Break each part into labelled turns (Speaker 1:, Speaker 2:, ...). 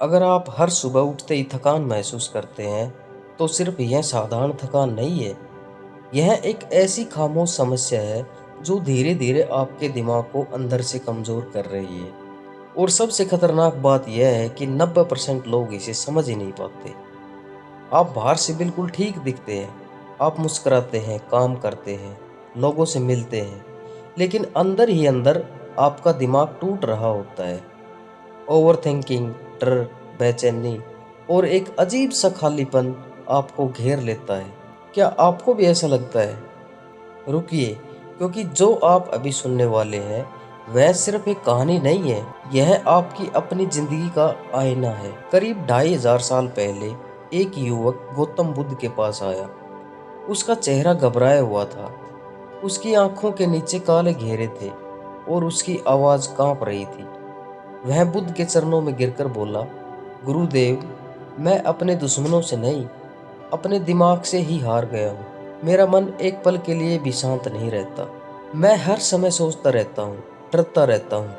Speaker 1: अगर आप हर सुबह उठते ही थकान महसूस करते हैं, तो सिर्फ यह साधारण थकान नहीं है। यह एक ऐसी खामोश समस्या है जो धीरे धीरे आपके दिमाग को अंदर से कमजोर कर रही है। और सबसे खतरनाक बात यह है कि 90% लोग इसे समझ ही नहीं पाते। आप बाहर से बिल्कुल ठीक दिखते हैं, आप मुस्कुराते हैं, काम करते हैं, लोगों से मिलते हैं, लेकिन अंदर ही अंदर आपका दिमाग टूट रहा होता है। ओवरथिंकिंग, डर, बेचैनी और एक अजीब सा खालीपन आपको घेर लेता है। क्या आपको भी ऐसा लगता है? रुकिए, क्योंकि जो आप अभी सुनने वाले हैं वह सिर्फ एक कहानी नहीं है, यह आपकी अपनी जिंदगी का आईना है। करीब 2500 साल पहले एक युवक गौतम बुद्ध के पास आया। उसका चेहरा घबराया हुआ था, उसकी आंखों के नीचे काले घेरे थे और उसकी आवाज कांप रही थी। वह बुद्ध के चरणों में गिरकर बोला, गुरुदेव, मैं अपने दुश्मनों से नहीं, अपने दिमाग से ही हार गया हूँ। मेरा मन एक पल के लिए भी शांत नहीं रहता। मैं हर समय सोचता रहता हूँ, डरता रहता हूँ,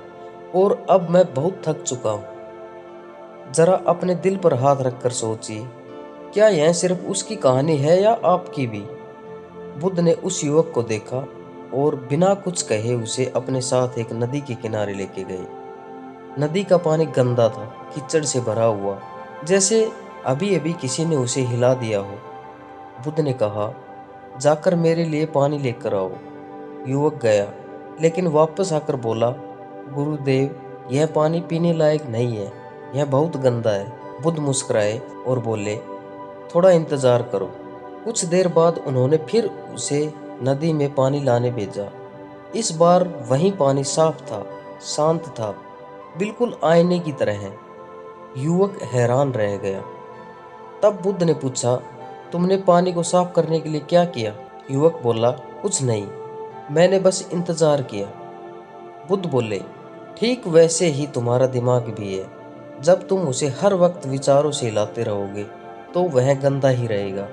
Speaker 1: और अब मैं बहुत थक चुका हूँ। जरा अपने दिल पर हाथ रखकर सोचिए, क्या यह सिर्फ उसकी कहानी है या आपकी भी? बुद्ध ने उस युवक को देखा और बिना कुछ कहे उसे अपने साथ एक नदी के किनारे लेके गए। नदी का पानी गंदा था, कीचड़ से भरा हुआ, जैसे अभी अभी किसी ने उसे हिला दिया हो। बुद्ध ने कहा, जाकर मेरे लिए पानी लेकर आओ। युवक गया, लेकिन वापस आकर बोला, गुरुदेव, यह पानी पीने लायक नहीं है, यह बहुत गंदा है। बुद्ध मुस्कुराए और बोले, थोड़ा इंतजार करो। कुछ देर बाद उन्होंने फिर उसे नदी में पानी लाने भेजा। इस बार वही पानी साफ था, शांत था, बिल्कुल आईने की तरह है। युवक हैरान रह गया। तब बुद्ध ने पूछा, तुमने पानी को साफ करने के लिए क्या किया? युवक बोला, कुछ नहीं, मैंने बस इंतजार किया। बुद्ध बोले, ठीक वैसे ही तुम्हारा दिमाग भी है। जब तुम उसे हर वक्त विचारों से हिलाते रहोगे तो वह गंदा ही रहेगा,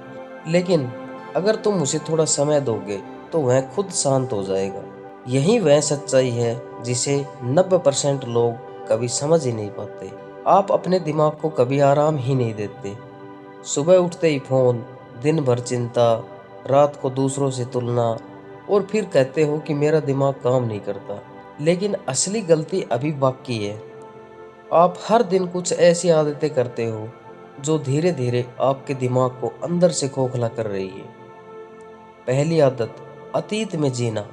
Speaker 1: लेकिन अगर तुम उसे थोड़ा समय दोगे तो वह खुद शांत हो जाएगा। यही वह सच्चाई है जिसे 90% लोग कभी समझ ही नहीं पाते। आप अपने दिमाग को कभी आराम ही नहीं देते। सुबह उठते ही फोन, दिन भर चिंता, रात को दूसरों से तुलना, और फिर कहते हो कि मेरा दिमाग काम नहीं करता। लेकिन असली गलती अभी बाकी है। आप हर दिन कुछ ऐसी आदतें करते हो जो धीरे धीरे आपके दिमाग को अंदर से खोखला कर रही है। पहली आदत, अतीत में जीना।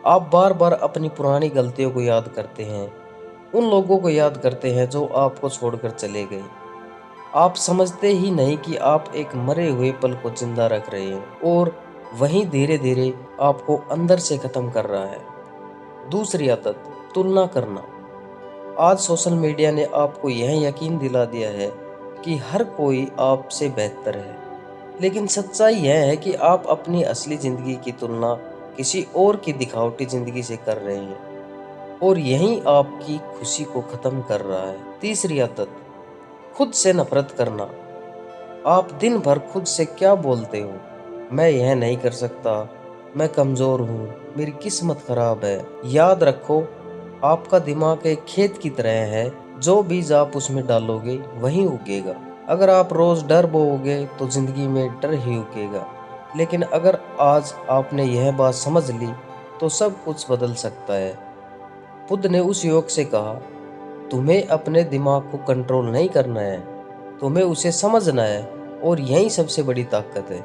Speaker 1: आप बार बार अपनी पुरानी गलतियों को याद करते हैं, उन लोगों को याद करते हैं जो आपको छोड़कर चले गए। आप समझते ही नहीं कि आप एक मरे हुए पल को जिंदा रख रहे हैं, और वहीं धीरे धीरे आपको अंदर से खत्म कर रहा है। दूसरी आदत, तुलना करना। आज सोशल मीडिया ने आपको यह यकीन दिला दिया है कि हर कोई आपसे बेहतर है, लेकिन सच्चाई यह है कि आप अपनी असली जिंदगी की तुलना किसी और की दिखावटी जिंदगी से कर रहे हैं, और यही आपकी खुशी को खत्म कर रहा है। तीसरी आदत, खुद से नफरत करना। आप दिन भर खुद से क्या बोलते हो? मैं यह नहीं कर सकता, मैं कमजोर हूँ, मेरी किस्मत खराब है। याद रखो, आपका दिमाग एक खेत की तरह है, जो बीज आप उसमें डालोगे वही उगेगा। अगर आप रोज डर बोओगे तो जिंदगी में डर ही उगेगा। लेकिन अगर आज आपने यह बात समझ ली तो सब कुछ बदल सकता है। बुद्ध ने उस युवक से कहा, तुम्हें अपने दिमाग को कंट्रोल नहीं करना है, तुम्हें उसे समझना है, और यही सबसे बड़ी ताकत है।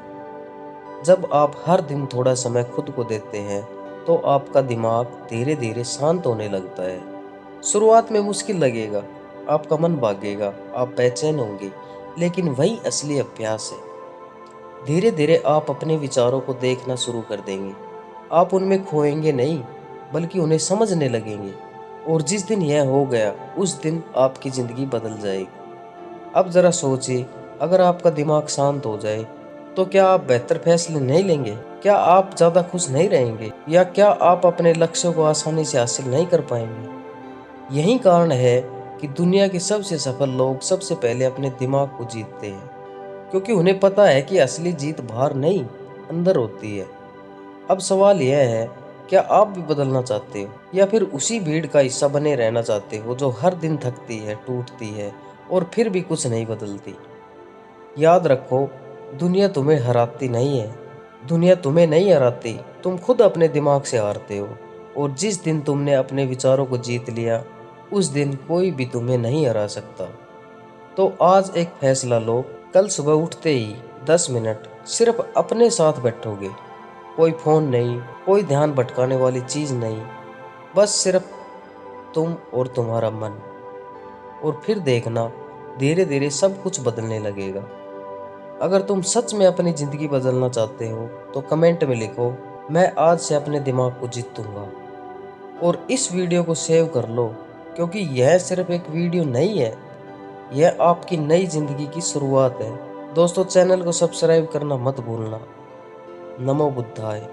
Speaker 1: जब आप हर दिन थोड़ा समय खुद को देते हैं तो आपका दिमाग धीरे धीरे शांत होने लगता है। शुरुआत में मुश्किल लगेगा, आपका मन भागेगा, आप बेचैन होंगे, लेकिन वही असली अभ्यास है। धीरे धीरे आप अपने विचारों को देखना शुरू कर देंगे। आप उनमें खोएंगे नहीं, बल्कि उन्हें समझने लगेंगे, और जिस दिन यह हो गया उस दिन आपकी जिंदगी बदल जाएगी। अब जरा सोचिए, अगर आपका दिमाग शांत हो जाए तो क्या आप बेहतर फैसले नहीं लेंगे? क्या आप ज्यादा खुश नहीं रहेंगे? या क्या आप अपने लक्ष्यों को आसानी से हासिल नहीं कर पाएंगे? यही कारण है कि दुनिया के सबसे सफल लोग सबसे पहले अपने दिमाग को जीतते हैं, क्योंकि उन्हें पता है कि असली जीत बाहर नहीं, अंदर होती है। अब सवाल यह है, क्या आप भी बदलना चाहते हो, या फिर उसी भीड़ का हिस्सा बने रहना चाहते हो जो हर दिन थकती है, टूटती है, और फिर भी कुछ नहीं बदलती। याद रखो, दुनिया तुम्हें हराती नहीं है। दुनिया तुम्हें नहीं हराती, तुम खुद अपने दिमाग से हारते हो। और जिस दिन तुमने अपने विचारों को जीत लिया, उस दिन कोई भी तुम्हें नहीं हरा सकता। तो आज एक फैसला लो, कल सुबह उठते ही 10 मिनट सिर्फ अपने साथ बैठोगे। कोई फोन नहीं, कोई ध्यान भटकाने वाली चीज नहीं, बस सिर्फ तुम और तुम्हारा मन। और फिर देखना, धीरे धीरे सब कुछ बदलने लगेगा। अगर तुम सच में अपनी जिंदगी बदलना चाहते हो तो कमेंट में लिखो, मैं आज से अपने दिमाग को जीतूंगा। और इस वीडियो को सेव कर लो, क्योंकि यह सिर्फ एक वीडियो नहीं है, यह आपकी नई जिंदगी की शुरुआत है। दोस्तों, चैनल को सब्सक्राइब करना मत भूलना। नमो बुद्धाय।